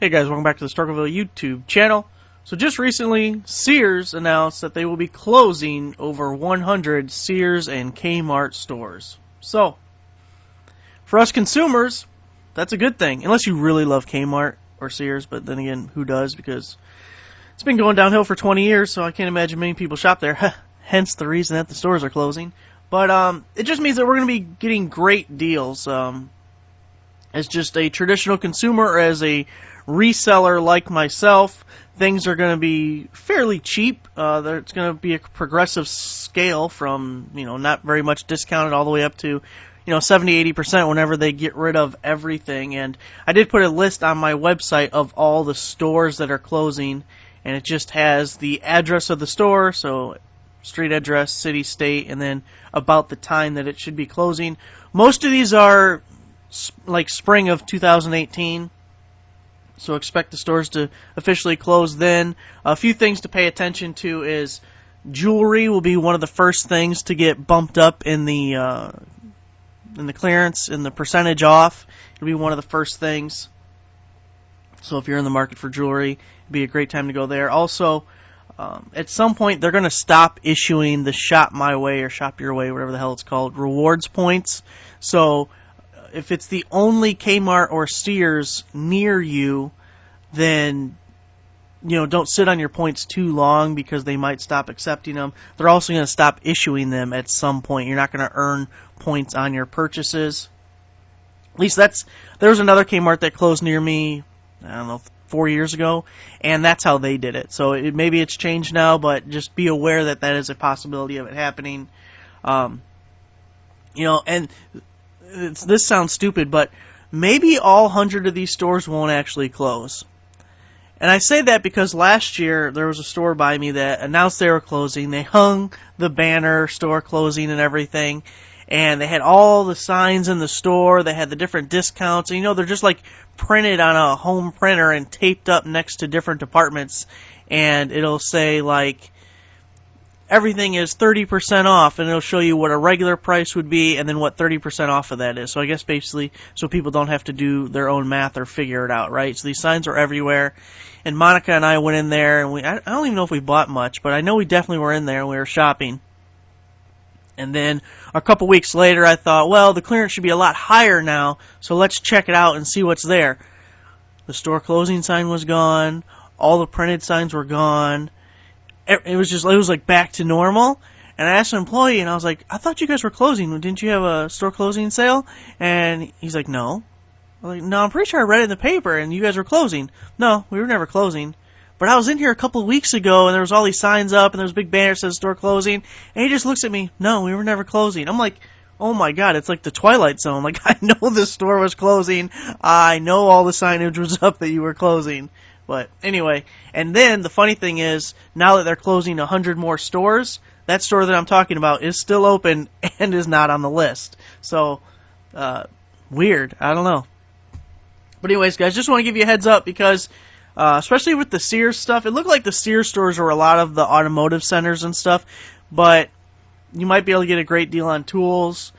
Hey guys, welcome back to the Struggleville YouTube channel. So just recently, Sears announced that they will be closing over 100 Sears and Kmart stores. So, for us consumers, that's a good thing. Unless you really love Kmart or Sears, but then again, who does? Because it's been going downhill for 20 years, so I can't imagine many people shop there. Hence the reason that the stores are closing. But it just means that we're going to be getting great deals. As just a traditional consumer or as a reseller like myself, things are going to be fairly cheap. It's going to be a progressive scale from, not very much discounted all the way up to, 70-80% whenever they get rid of everything. And I did put a list on my website of all the stores that are closing, and it just has the address of the store, so street address, city, state, and then about the time that it should be closing. Most of these are like spring of 2018, so expect the stores to officially close then. A few things to pay attention to is jewelry will be one of the first things to get bumped up in the clearance, in the percentage off. It'll be one of the first things. So if you're in the market for jewelry, it'd be a great time to go there. Also, at some point they're going to stop issuing the Shop My Way or Shop Your Way, whatever the hell it's called, rewards points. So if it's the only Kmart or Sears near you, then don't sit on your points too long because they might stop accepting them. They're also going to stop issuing them at some point. You're not going to earn points on your purchases. At least there was another Kmart that closed near me, I don't know, 4 years ago, and that's how they did it. So maybe it's changed now, but just be aware that that is a possibility of it happening. And this sounds stupid, but maybe all 100 of these stores won't actually close. And I say that because last year there was a store by me that announced they were closing. They hung the banner, store closing and everything, and they had all the signs in the store. They had the different discounts. And, they're just like printed on a home printer and taped up next to different departments. And it'll say like everything is 30% off, and it'll show you what a regular price would be and then what 30% off of that is. So I guess basically so people don't have to do their own math or figure it out, right? So these signs are everywhere. And Monica and I went in there, and I don't even know if we bought much, but I know we definitely were in there and we were shopping. And then a couple weeks later I thought, well, the clearance should be a lot higher now, so let's check it out and see what's there. The store closing sign was gone. All the printed signs were gone. It was like back to normal. And I asked an employee, and I was like, I thought you guys were closing. Didn't you have a store closing sale? And he's like, no. I was like, no, I'm pretty sure I read it in the paper, and you guys were closing. No, we were never closing. But I was in here a couple of weeks ago, and there was all these signs up, and there was a big banner that says store closing. And he just looks at me, no, we were never closing. I'm like, oh my God, it's like the Twilight Zone. Like, I know the store was closing. I know all the signage was up that you were closing. But anyway, and then the funny thing is, now that they're closing 100 more stores, that store that I'm talking about is still open and is not on the list. So, weird. I don't know. But anyways, guys, just want to give you a heads up because, especially with the Sears stuff, it looked like the Sears stores were a lot of the automotive centers and stuff, but you might be able to get a great deal on tools.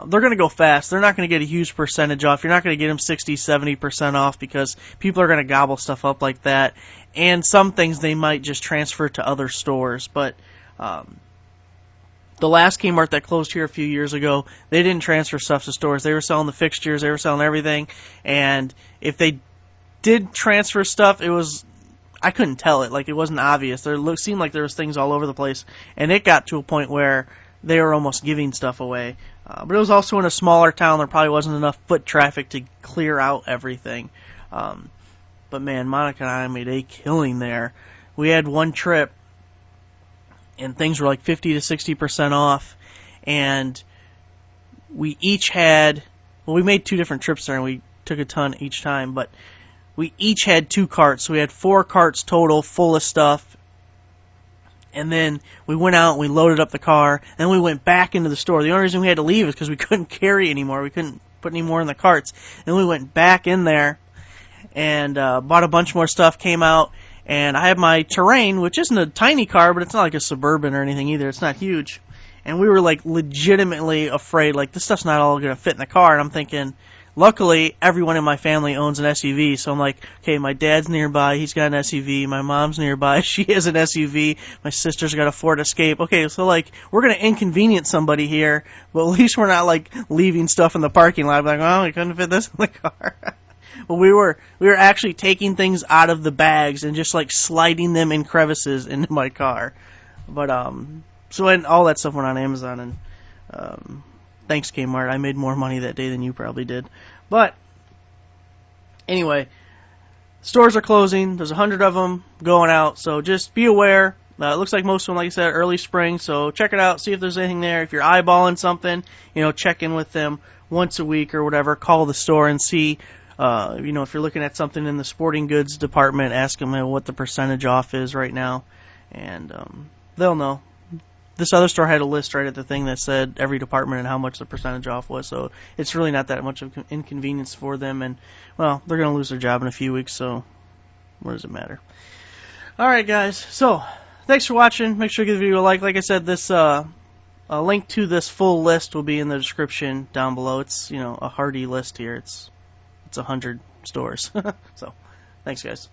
They're going to go fast. They're not going to get a huge percentage off. You're not going to get them 60-70% off because people are going to gobble stuff up like that. And some things they might just transfer to other stores. But the last Kmart that closed here a few years ago, they didn't transfer stuff to stores. They were selling the fixtures. They were selling everything. And if they did transfer stuff, I couldn't tell it. Like, it wasn't obvious. It seemed like there was things all over the place. And it got to a point where they were almost giving stuff away. But it was also in a smaller town. There probably wasn't enough foot traffic to clear out everything. But man, Monica and I made a killing there. We had one trip, and things were like 50-60% off. And we each had, we made 2 different trips there, and we took a ton each time. But we each had 2 carts. So we had 4 carts total full of stuff. And then we went out and we loaded up the car. And then we went back into the store. The only reason we had to leave is because we couldn't carry anymore. We couldn't put any more in the carts. And we went back in there and bought a bunch more stuff, came out. And I have my Terrain, which isn't a tiny car, but it's not like a Suburban or anything either. It's not huge. And we were like legitimately afraid, like, this stuff's not all going to fit in the car. And I'm thinking, luckily, everyone in my family owns an SUV, so I'm like, okay, my dad's nearby, he's got an SUV, my mom's nearby, she has an SUV, my sister's got a Ford Escape. Okay, so, like, we're going to inconvenience somebody here, but at least we're not, like, leaving stuff in the parking lot. Like, oh, we couldn't fit this in the car. But we were actually taking things out of the bags and just, like, sliding them in crevices into my car. But, so all that stuff went on Amazon, and, thanks, Kmart. I made more money that day than you probably did. But, anyway, stores are closing. There's 100 of them going out, so just be aware. It looks like most of them, like I said, early spring, so check it out, see if there's anything there. If you're eyeballing something, check in with them once a week or whatever. Call the store and see, if you're looking at something in the sporting goods department, ask them what the percentage off is right now, and they'll know. This other store had a list right at the thing that said every department and how much the percentage off was, so it's really not that much of an inconvenience for them, and, well, they're going to lose their job in a few weeks, so what does it matter? Alright, guys, so, thanks for watching. Make sure you give the video a like. Like I said, this, a link to this full list will be in the description down below. It's, a hearty list here. It's 100 stores. So, thanks, guys.